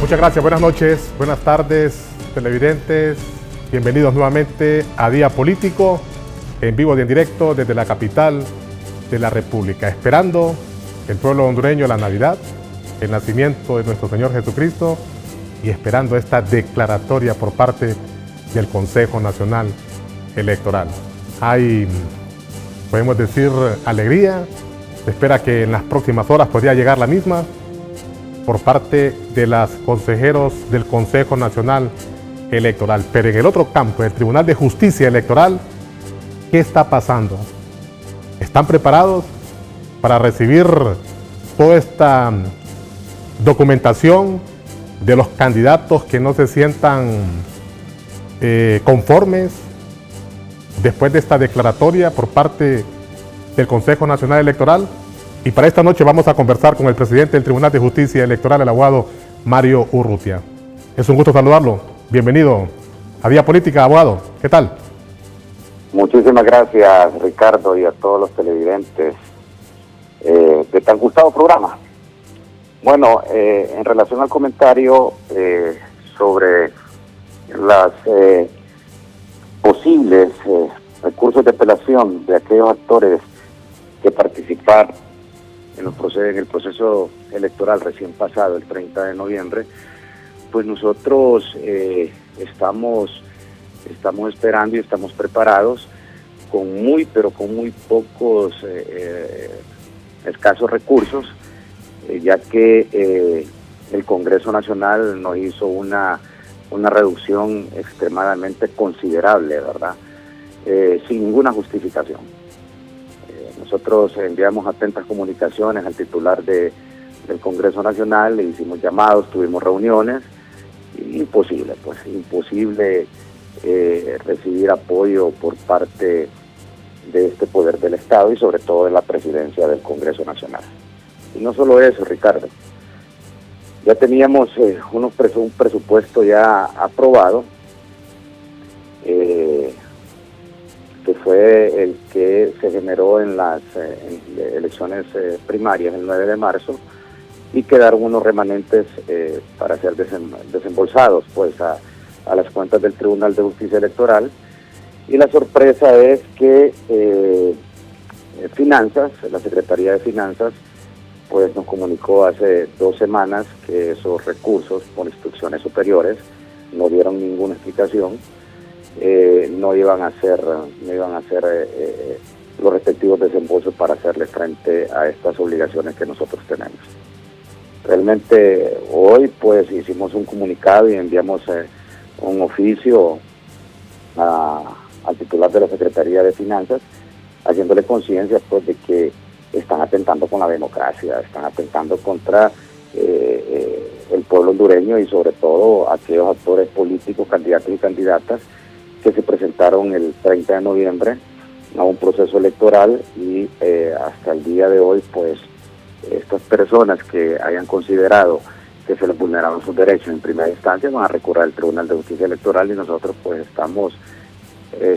Muchas gracias, buenas noches, buenas tardes, televidentes. Bienvenidos nuevamente a Día Político, en vivo y en directo desde la capital de la República. Esperando el pueblo hondureño la Navidad, el nacimiento de nuestro Señor Jesucristo y esperando esta declaratoria por parte del Consejo Nacional Electoral. Hay, podemos decir, alegría. Se espera que en las próximas horas podría llegar la misma por parte de los consejeros del Consejo Nacional Electoral. Pero en el otro campo, el Tribunal de Justicia Electoral, ¿qué está pasando? ¿Están preparados para recibir toda esta documentación de los candidatos que no se sientan conformes después de esta declaratoria por parte del Consejo Nacional Electoral? Y para esta noche vamos a conversar con el presidente del Tribunal de Justicia Electoral, el abogado Mario Urrutia. Es un gusto saludarlo. Bienvenido a Día Política, abogado. ¿Qué tal? Muchísimas gracias, Ricardo, y a todos los televidentes de tan gustado programa. Bueno, en relación al comentario sobre las posibles recursos de apelación de aquellos actores que participaron en el proceso electoral recién pasado, el 30 de noviembre, pues nosotros estamos esperando y estamos preparados con muy pocos escasos recursos, ya que el Congreso Nacional nos hizo una reducción extremadamente considerable, ¿verdad? Sin ninguna justificación. Nosotros enviamos atentas comunicaciones al titular del Congreso Nacional, le hicimos llamados, tuvimos reuniones, imposible recibir apoyo por parte de este poder del Estado y sobre todo de la presidencia del Congreso Nacional. Y no solo eso, Ricardo, ya teníamos un presupuesto ya aprobado, que fue el que se generó en las elecciones primarias el 9 de marzo, y quedaron unos remanentes para ser desembolsados pues a las cuentas del Tribunal de Justicia Electoral. Y la sorpresa es que la Secretaría de Finanzas pues nos comunicó hace 2 semanas que esos recursos, por instrucciones superiores, no dieron ninguna explicación, no iban a hacer los respectivos desembolsos para hacerle frente a estas obligaciones que nosotros tenemos. Realmente hoy pues hicimos un comunicado y enviamos un oficio al titular de la Secretaría de Finanzas, haciéndole conciencia pues de que están atentando con la democracia, están atentando contra el pueblo hondureño y sobre todo aquellos actores políticos, candidatos y candidatas que se presentaron el 30 de noviembre a un proceso electoral y hasta el día de hoy pues estas personas que hayan considerado que se les vulneraron sus derechos en primera instancia van a recurrir al Tribunal de Justicia Electoral, y nosotros pues estamos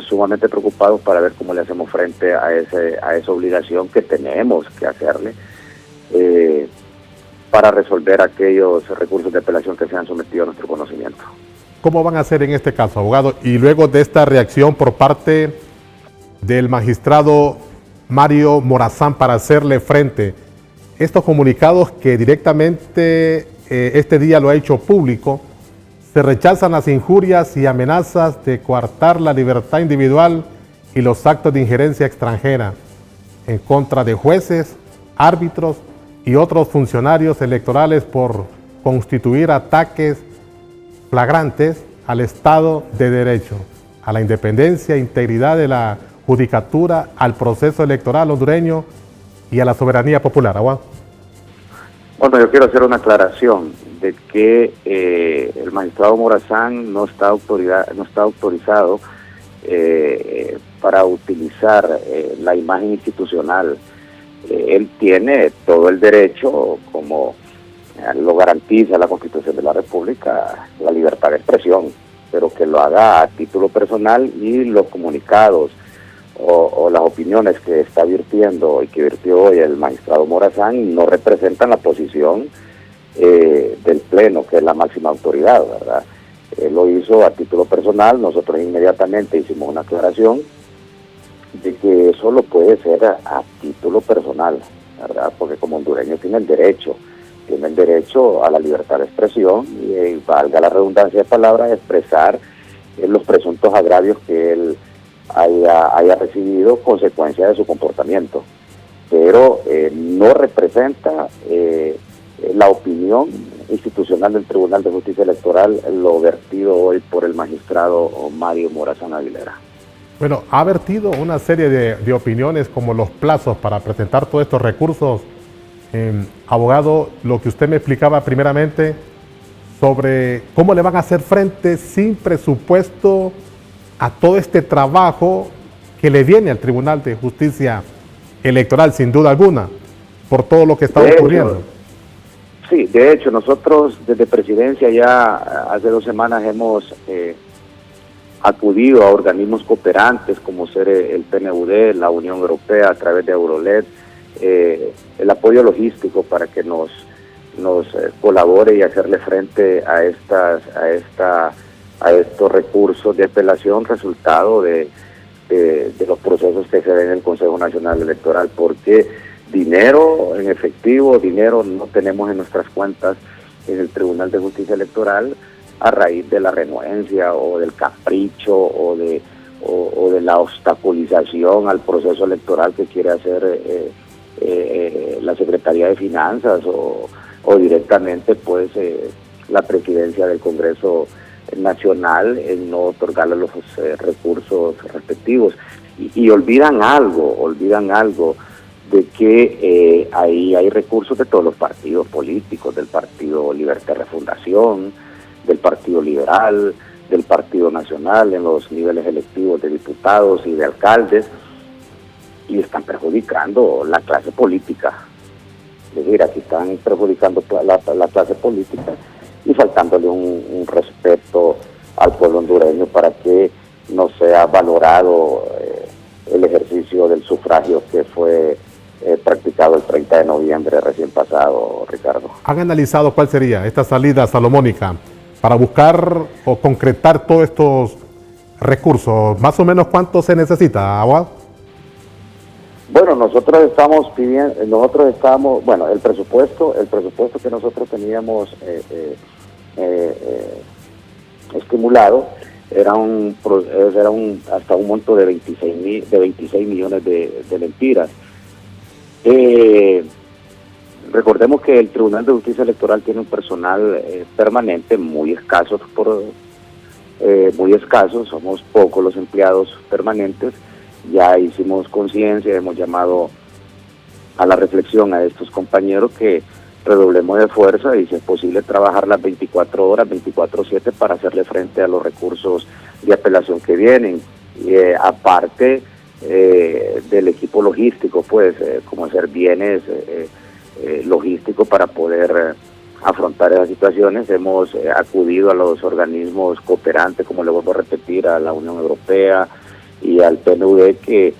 sumamente preocupados para ver cómo le hacemos frente a esa obligación que tenemos que hacerle para resolver aquellos recursos de apelación que se han sometido a nuestro conocimiento. ¿Cómo van a hacer en este caso, abogado? Y luego de esta reacción por parte del magistrado Mario Morazán para hacerle frente, estos comunicados que directamente este día lo ha hecho público, se rechazan las injurias y amenazas de coartar la libertad individual y los actos de injerencia extranjera en contra de jueces, árbitros y otros funcionarios electorales por constituir ataques flagrantes al Estado de Derecho, a la independencia e integridad de la judicatura, al proceso electoral hondureño y a la soberanía popular. ¿Agua? Bueno, yo quiero hacer una aclaración de que el magistrado Morazán no está autorizado para utilizar la imagen institucional. Él tiene todo el derecho, como lo garantiza la Constitución de la República, la libertad de expresión, pero que lo haga a título personal, y los comunicados o las opiniones que está virtiendo y que virtió hoy el magistrado Morazán no representan la posición del Pleno, que es la máxima autoridad, ¿verdad? Él lo hizo a título personal. Nosotros inmediatamente hicimos una aclaración de que eso lo puede ser a título personal, ¿verdad? Porque como hondureños tienen derecho a la libertad de expresión y valga la redundancia de palabras, expresar los presuntos agravios que él haya recibido consecuencia de su comportamiento, pero no representa la opinión institucional del Tribunal de Justicia Electoral lo vertido hoy por el magistrado Mario Morazán Aguilera. Bueno, ha vertido una serie de opiniones como los plazos para presentar todos estos recursos. Abogado, lo que usted me explicaba primeramente sobre cómo le van a hacer frente sin presupuesto a todo este trabajo que le viene al Tribunal de Justicia Electoral, sin duda alguna, por todo lo que está ocurriendo. Sí, de hecho, nosotros desde Presidencia ya hace 2 semanas hemos acudido a organismos cooperantes como ser el PNUD, la Unión Europea a través de Eurolet, el apoyo logístico para que nos colabore y hacerle frente a estos recursos de apelación resultado de los procesos que se ven en el Consejo Nacional Electoral, porque dinero en efectivo, dinero no tenemos en nuestras cuentas en el Tribunal de Justicia Electoral a raíz de la renuencia o del capricho o de la obstaculización al proceso electoral que quiere hacer la Secretaría de Finanzas o directamente pues la Presidencia del Congreso Nacional en no otorgarle los recursos respectivos y olvidan algo de que ahí hay recursos de todos los partidos políticos, del Partido Libertad y Refundación, del Partido Liberal, del Partido Nacional en los niveles electivos de diputados y de alcaldes, y están perjudicando la clase política. Es decir, aquí están perjudicando la clase política y faltándole un respeto al pueblo hondureño para que no sea valorado el ejercicio del sufragio que fue practicado el 30 de noviembre recién pasado, Ricardo. ¿Han analizado cuál sería esta salida salomónica para buscar o concretar todos estos recursos? ¿Más o menos cuánto se necesita, abogado? Bueno, nosotros estamos pidiendo, el presupuesto que nosotros teníamos estimulado era hasta un monto de 26 millones de lempiras. Recordemos que el Tribunal de Justicia Electoral tiene un personal permanente muy escaso, somos pocos los empleados permanentes. Ya hicimos conciencia, hemos llamado a la reflexión a estos compañeros que redoblemos de fuerza y si es posible trabajar las 24 horas, 24/7 para hacerle frente a los recursos de apelación que vienen. Aparte del equipo logístico, pues, como hacer bienes logísticos para poder afrontar esas situaciones, hemos acudido a los organismos cooperantes, como le vuelvo a repetir, a la Unión Europea y al PNUD, que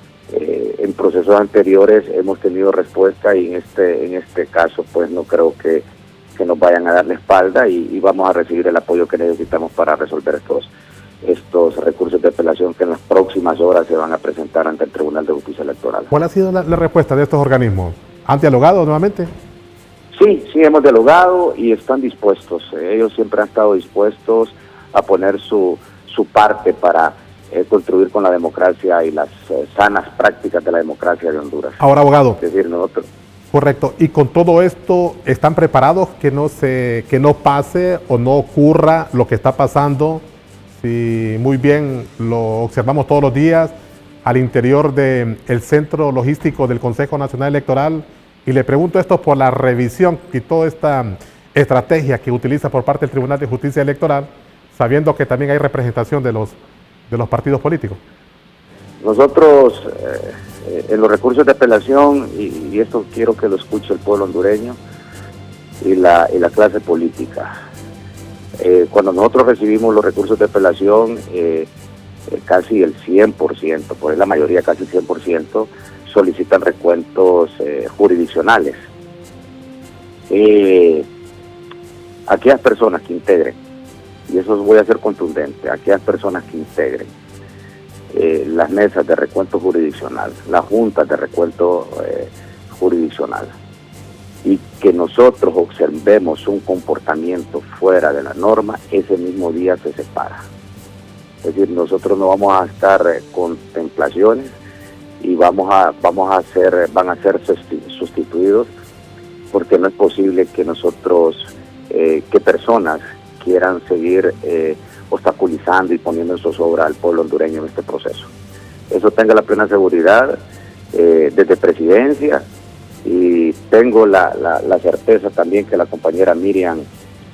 en procesos anteriores hemos tenido respuesta y en este caso pues no creo que nos vayan a dar la espalda y vamos a recibir el apoyo que necesitamos para resolver estos recursos de apelación que en las próximas horas se van a presentar ante el Tribunal de Justicia Electoral. ¿Cuál ha sido la respuesta de estos organismos? ¿Han dialogado nuevamente? Sí, hemos dialogado y están dispuestos. Ellos siempre han estado dispuestos a poner su parte para contribuir con la democracia y las sanas prácticas de la democracia de Honduras. Ahora, abogado. Es decir, nosotros. Correcto. Y con todo esto, ¿están preparados que no pase o no ocurra lo que está pasando? Si muy bien lo observamos todos los días al interior del centro logístico del Consejo Nacional Electoral. Y le pregunto esto por la revisión y toda esta estrategia que utiliza por parte del Tribunal de Justicia Electoral, sabiendo que también hay representación de los partidos políticos. Nosotros, en los recursos de apelación, y esto quiero que lo escuche el pueblo hondureño y la clase política, cuando nosotros recibimos los recursos de apelación, casi el 100%, por la mayoría casi el 100%, solicitan recuentos jurisdiccionales. aquellas personas que integren, y eso voy a ser contundente, aquellas personas que integren las mesas de recuento jurisdiccional, las juntas de recuento jurisdiccional, y que nosotros observemos un comportamiento fuera de la norma, ese mismo día se separa. Es decir, nosotros no vamos a estar contemplaciones y van a ser sustituidos, porque no es posible que nosotros, que personas quieran seguir obstaculizando y poniendo en zozobra al pueblo hondureño en este proceso. Eso tenga la plena seguridad desde Presidencia, y tengo la certeza también que la compañera Miriam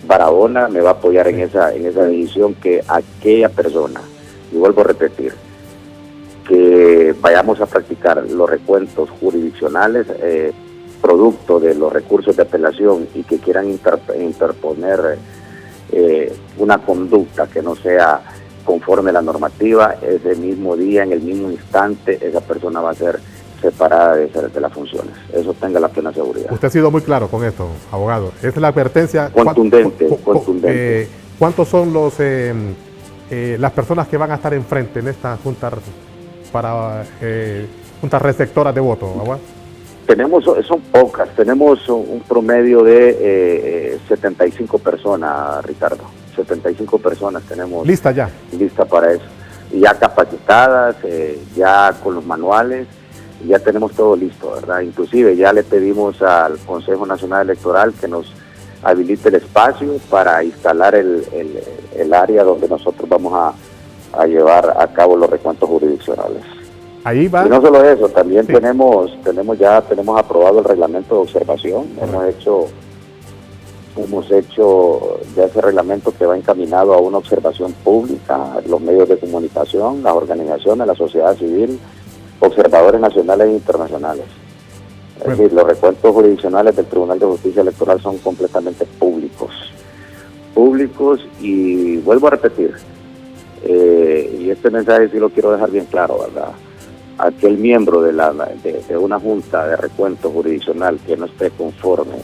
Barahona me va a apoyar en esa decisión, que aquella persona, y vuelvo a repetir, que vayamos a practicar los recuentos jurisdiccionales producto de los recursos de apelación y que quieran interponer una conducta que no sea conforme a la normativa, ese mismo día, en el mismo instante, esa persona va a ser separada de las funciones. Eso tenga la plena seguridad. Usted ha sido muy claro con esto, abogado. Esa es la advertencia. Contundente. ¿Cuántos son las personas que van a estar enfrente en esta junta para juntas receptoras de votos, abogado? Son pocas, tenemos un promedio de 75 personas, Ricardo. 75 personas tenemos lista para eso, y ya capacitadas, ya con los manuales, ya tenemos todo listo, ¿verdad? Inclusive ya le pedimos al Consejo Nacional Electoral que nos habilite el espacio para instalar el área donde nosotros vamos a llevar a cabo los recuentos jurisdiccionales. Ahí va. Y no solo eso, también sí. tenemos aprobado el reglamento de observación. Hemos hecho ya ese reglamento que va encaminado a una observación pública, los medios de comunicación, las organizaciones, la sociedad civil, observadores nacionales e internacionales. Es decir, los recuentos jurisdiccionales del Tribunal de Justicia Electoral son completamente públicos, y vuelvo a repetir, y este mensaje sí lo quiero dejar bien claro, ¿verdad? Aquel miembro de una junta de recuento jurisdiccional que no esté conforme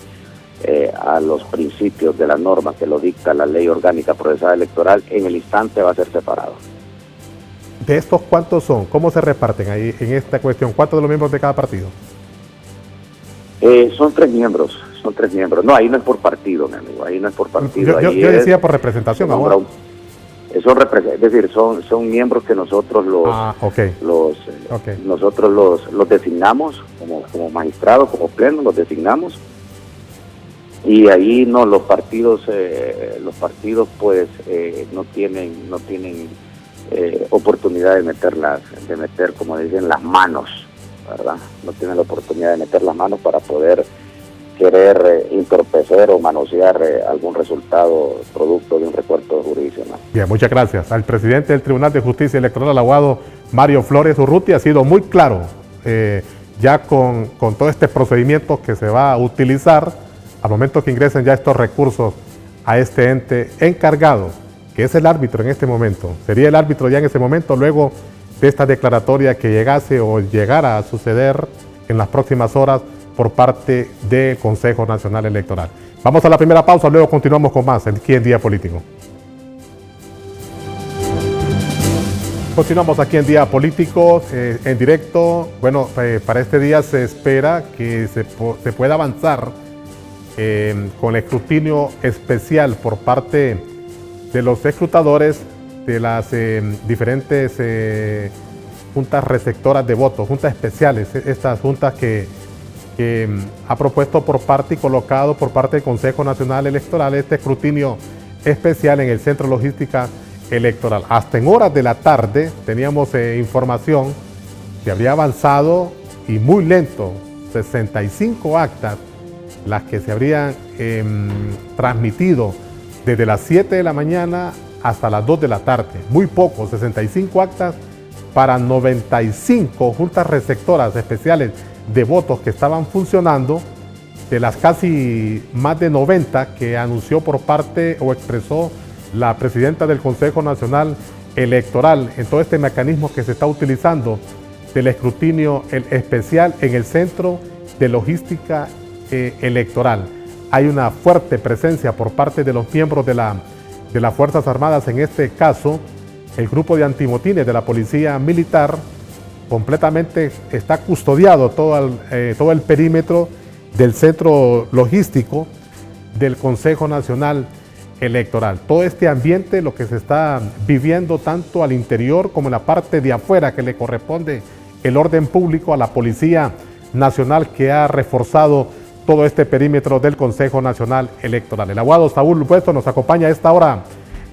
a los principios de la norma que lo dicta la Ley Orgánica Procesal Electoral, en el instante va a ser separado. ¿De estos cuántos son? ¿Cómo se reparten ahí en esta cuestión? ¿Cuántos de los miembros de cada partido? Son tres miembros. No, ahí no es por partido, mi amigo, ahí no es por partido. Yo decía por representación ahora. Es decir, son miembros que nosotros los designamos como magistrados, como pleno, los designamos, y ahí no, los partidos pues no tienen oportunidad de meter, como dicen, las manos, ¿verdad? No tienen la oportunidad de meter las manos para poder querer entorpecer o manosear algún resultado producto de un recuento jurisdiccional. Bien, muchas gracias. Al presidente del Tribunal de Justicia Electoral, el abogado Mario Flores Urrutia, ha sido muy claro ya con todo este procedimiento que se va a utilizar al momento que ingresen ya estos recursos a este ente encargado, que es el árbitro en este momento. Sería el árbitro ya en ese momento, luego de esta declaratoria que llegase o llegara a suceder en las próximas horas por parte del Consejo Nacional Electoral. Vamos a la primera pausa, luego continuamos con más aquí en Día Político. Continuamos aquí en Día Político, en directo. Bueno, para este día se espera que se pueda avanzar con el escrutinio especial por parte de los escrutadores de las diferentes juntas receptoras de votos, juntas especiales, estas juntas que ha propuesto por parte y colocado por parte del Consejo Nacional Electoral este escrutinio especial en el Centro de Logística Electoral. Hasta en horas de la tarde teníamos información que habría avanzado, y muy lento, 65 actas las que se habrían transmitido desde las 7 de la mañana hasta las 2 de la tarde. Muy poco, 65 actas para 95 juntas receptoras especiales de votos que estaban funcionando, de las casi más de 90 que anunció por parte o expresó la presidenta del Consejo Nacional Electoral en todo este mecanismo que se está utilizando del escrutinio especial en el Centro de Logística Electoral. hay una fuerte presencia por parte de los miembros de las Fuerzas Armadas. En este caso, el grupo de antimotines de la Policía Militar completamente está custodiado todo el perímetro del centro logístico del Consejo Nacional Electoral. Todo este ambiente, lo que se está viviendo tanto al interior como en la parte de afuera, que le corresponde el orden público a la Policía Nacional, que ha reforzado todo este perímetro del Consejo Nacional Electoral. El abogado Saúl Puesto nos acompaña a esta hora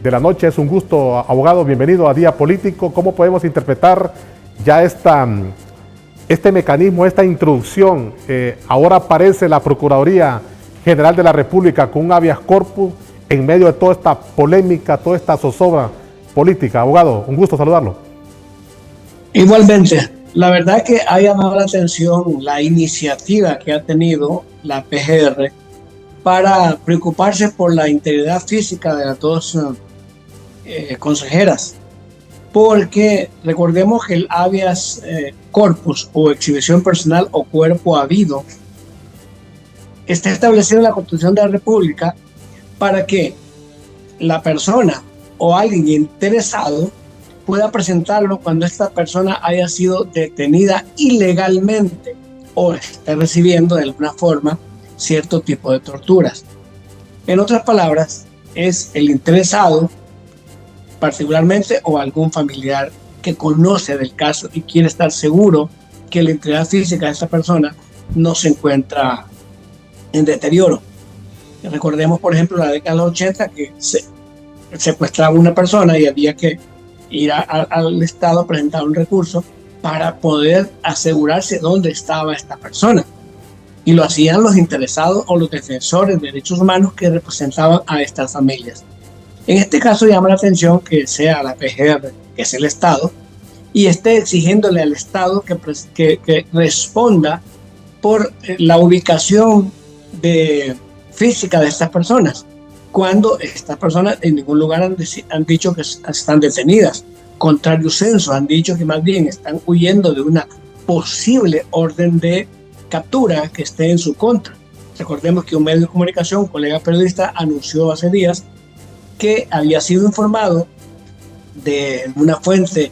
de la noche. Es un gusto, abogado, bienvenido a Día Político. ¿Cómo podemos interpretar ya este mecanismo, esta introducción? Ahora aparece la Procuraduría General de la República con un habeas corpus en medio de toda esta polémica, toda esta zozobra política. Abogado, un gusto saludarlo. Igualmente, la verdad que ha llamado la atención la iniciativa que ha tenido la PGR para preocuparse por la integridad física de las dos consejeras, porque recordemos que el habeas corpus o exhibición personal o cuerpo habido está establecido en la Constitución de la República para que la persona o alguien interesado pueda presentarlo cuando esta persona haya sido detenida ilegalmente o esté recibiendo de alguna forma cierto tipo de torturas. En otras palabras, es el interesado particularmente o algún familiar que conoce del caso y quiere estar seguro que la integridad física de esta persona no se encuentra en deterioro. Recordemos, por ejemplo, la década de los 80 que se secuestraba una persona y había que ir al Estado a presentar un recurso para poder asegurarse dónde estaba esta persona. Y lo hacían los interesados o los defensores de derechos humanos que representaban a estas familias. En este caso llama la atención que sea la PGR, que es el Estado, y esté exigiéndole al Estado que responda por la ubicación física de estas personas, cuando estas personas en ningún lugar han dicho que están detenidas. Contrario censo, han dicho que más bien están huyendo de una posible orden de captura que esté en su contra. Recordemos que un medio de comunicación, un colega periodista, anunció hace días que había sido informado de una fuente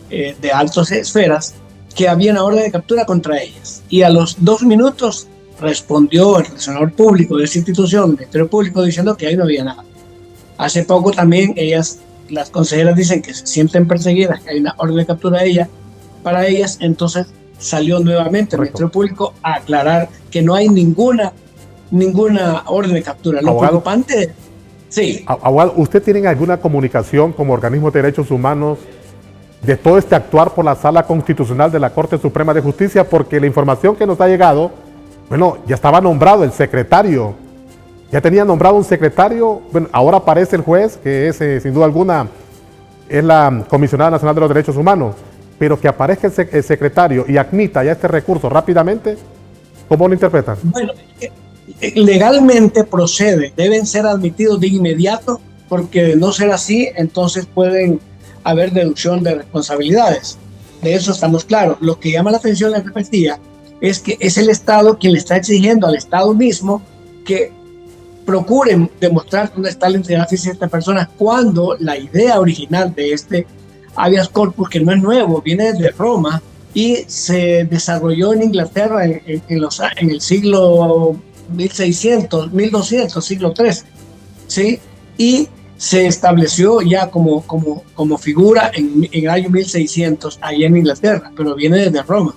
de altas esferas que había una orden de captura contra ellas. Y a los 2 minutos respondió el relacionador público de esa institución, el Ministerio Público, diciendo que ahí no había nada. Hace poco también las consejeras dicen que se sienten perseguidas, que hay una orden de captura para ellas, entonces salió nuevamente el Ministerio Público a aclarar que no hay ninguna orden de captura. Lo preocupante, sí. Abogado, ¿usted tiene alguna comunicación como organismo de derechos humanos de todo este actuar por la Sala Constitucional de la Corte Suprema de Justicia? Porque la información que nos ha llegado, bueno, ya estaba nombrado el secretario, ya tenía nombrado un secretario, bueno, ahora aparece el juez, que es, sin duda alguna, es la Comisionada Nacional de los Derechos Humanos, pero que aparezca el secretario y admita ya este recurso rápidamente, ¿cómo lo interpretan? Bueno, legalmente procede, deben ser admitidos de inmediato, porque de no ser así, entonces pueden haber deducción de responsabilidades. De eso estamos claros. Lo que llama la atención, la repetía, es que es el Estado quien le está exigiendo al Estado mismo que procuren demostrar dónde está la integridad física de esta persona, cuando la idea original de este habeas corpus, que no es nuevo, viene de Roma y se desarrolló en Inglaterra en el siglo 1600, 1200, siglo III, ¿sí? Y se estableció ya como figura en el año 1600 allá en Inglaterra, pero viene desde Roma.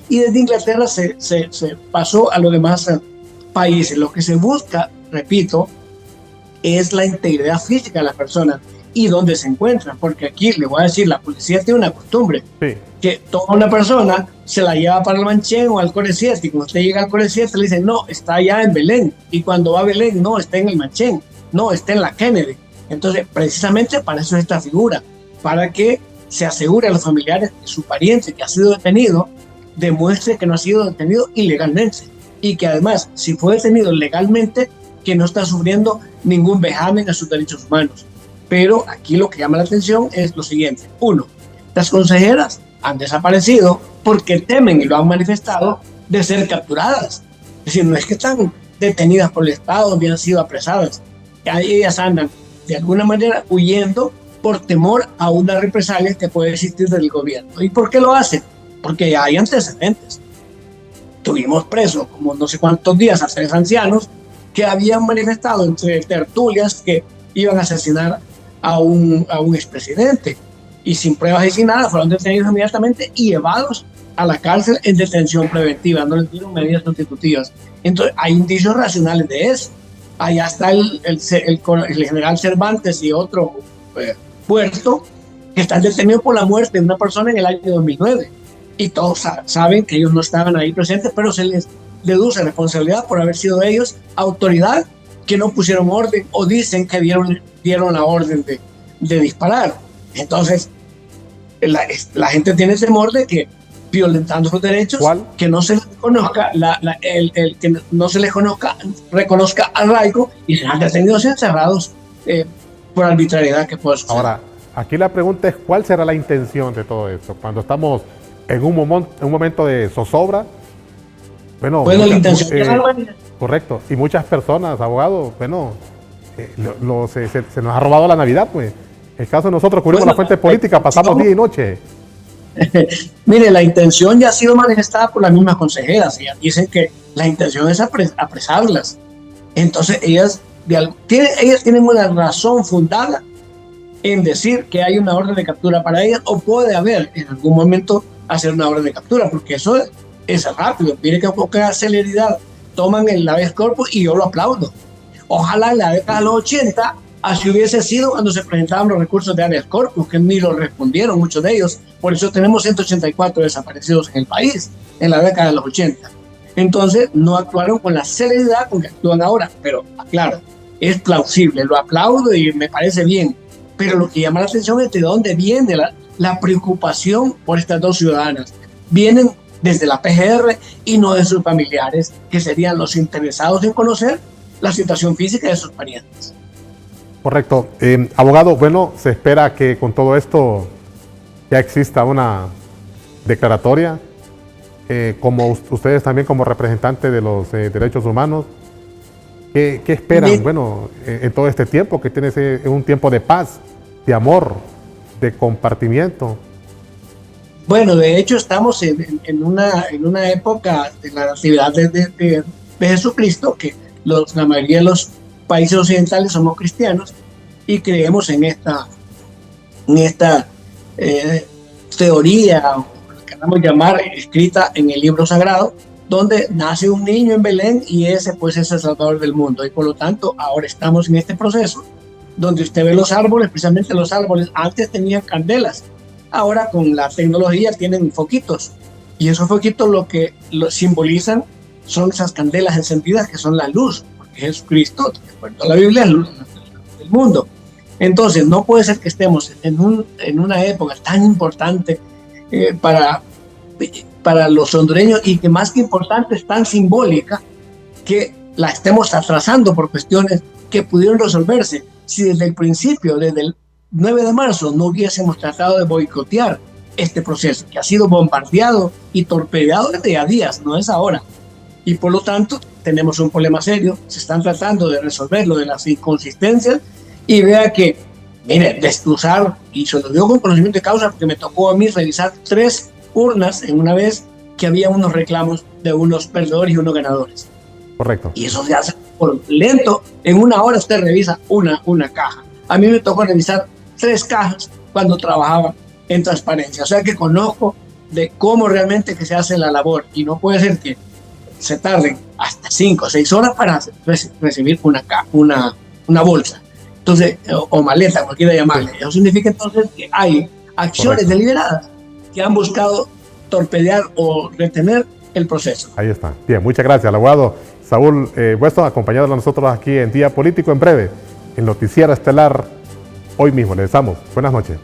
Y desde Inglaterra se pasó a los demás países. Lo que se busca, repito, es la integridad física de la persona y dónde se encuentra. Porque aquí, le voy a decir, la policía tiene una costumbre, sí, que toda una persona se la lleva para el Manchén o al Core 7, y cuando usted llega al Core 7 le dicen, no, está allá en Belén. Y cuando va a Belén, no, está en el Manchén, no, está en la Kennedy. Entonces, precisamente para eso es esta figura, para que se asegure a los familiares que su pariente que ha sido detenido demuestre que no ha sido detenido ilegalmente y que además, si fue detenido legalmente, que no está sufriendo ningún vejamen a sus derechos humanos. Pero aquí lo que llama la atención es lo siguiente. 1. Las consejeras han desaparecido porque temen, y lo han manifestado, de ser capturadas. Es decir, no es que están detenidas por el Estado, habían sido apresadas. Ellas andan de alguna manera huyendo por temor a una represalia que puede existir del gobierno. ¿Y por qué lo hacen? Porque hay antecedentes. Tuvimos presos como no sé cuántos días a 3 ancianos que habían manifestado entre tertulias que iban a asesinar a un expresidente, y sin pruebas y sin nada fueron detenidos inmediatamente y llevados a la cárcel en detención preventiva, no les dieron medidas sustitutivas. Entonces hay indicios racionales de eso. Allá está el general Cervantes y otro Puerto, que están detenidos por la muerte de una persona en el año 2009, y todos saben que ellos no estaban ahí presentes, pero se les deduce responsabilidad por haber sido ellos autoridad que no pusieron orden, o dicen que dieron la orden de disparar. Entonces la gente tiene temor de que, violentando sus derechos, que no se les reconozca que no se les reconozca arraigo, y serán detenidos y encerrados por arbitrariedad que puede suceder. Ahora, aquí la pregunta es: ¿cuál será la intención de todo esto? Cuando estamos en un momento de zozobra, bueno, la intención correcto, y muchas personas, abogados, bueno, se nos ha robado la Navidad, pues. En el caso de nosotros cubrimos la fuente política, pasamos día y noche. Mire, la intención ya ha sido manifestada por las mismas consejeras. Ellas dicen que la intención es apresarlas. Entonces ellas tienen una razón fundada en decir que hay una orden de captura para ellas, o puede haber en algún momento hacer una orden de captura, porque eso es rápido. Mire que con poca celeridad toman el habeas corpus, y yo lo aplaudo. Ojalá en la década de los 80 así hubiese sido cuando se presentaban los recursos de habeas corpus, que ni lo respondieron muchos de ellos. Por eso tenemos 184 desaparecidos en el país en la década de los 80. Entonces no actuaron con la celeridad con que actúan ahora, pero claro, es plausible, lo aplaudo y me parece bien, pero lo que llama la atención es de dónde viene la preocupación por estas dos ciudadanas. Vienen desde la PGR y no de sus familiares, que serían los interesados en conocer la situación física de sus parientes. Correcto. Abogado, bueno, se espera que con todo esto ya exista una declaratoria, como ustedes también como representantes de los derechos humanos. ¿Qué esperan? Bien. Bueno, en todo este tiempo, que tiene un tiempo de paz, de amor, de compartimiento. Bueno, de hecho estamos en una época de la natividad de Jesucristo, que la mayoría de los países occidentales somos cristianos y creemos en esta teoría, o lo que queramos llamar, escrita en el libro sagrado, donde nace un niño en Belén y ese pues es el salvador del mundo. Y por lo tanto ahora estamos en este proceso donde usted ve los árboles, precisamente los árboles antes tenían candelas, ahora con la tecnología tienen foquitos, y esos foquitos lo que simbolizan son esas candelas encendidas que son la luz, porque Jesucristo, de acuerdo a la Biblia, es la luz del mundo. Entonces no puede ser que estemos en una época tan importante para los hondureños, y que más que importante es tan simbólica, que la estemos atrasando por cuestiones que pudieron resolverse si desde el principio, desde el 9 de marzo, no hubiésemos tratado de boicotear este proceso, que ha sido bombardeado y torpedeado desde a días, no es ahora. Y por lo tanto tenemos un problema serio, se están tratando de resolverlo de las inconsistencias, y vea que, mire, destrozar, y se lo digo con conocimiento de causa, porque me tocó a mí revisar 3 urnas en una vez que había unos reclamos de unos perdedores y unos ganadores. Correcto. Y eso se hace por lento. En una hora usted revisa una caja. A mí me tocó revisar 3 cajas cuando trabajaba en transparencia. O sea que conozco de cómo realmente que se hace la labor, y no puede ser que se tarden hasta 5 o 6 horas para recibir una bolsa. Entonces, o maleta, como quiera llamarle. Eso significa entonces que hay acciones deliberadas que han buscado torpedear o retener el proceso. Ahí está. Bien, muchas gracias al abogado Saúl Bueso, acompañado de nosotros aquí en Día Político. En breve, el noticiero estelar, hoy mismo. Le deseamos buenas noches.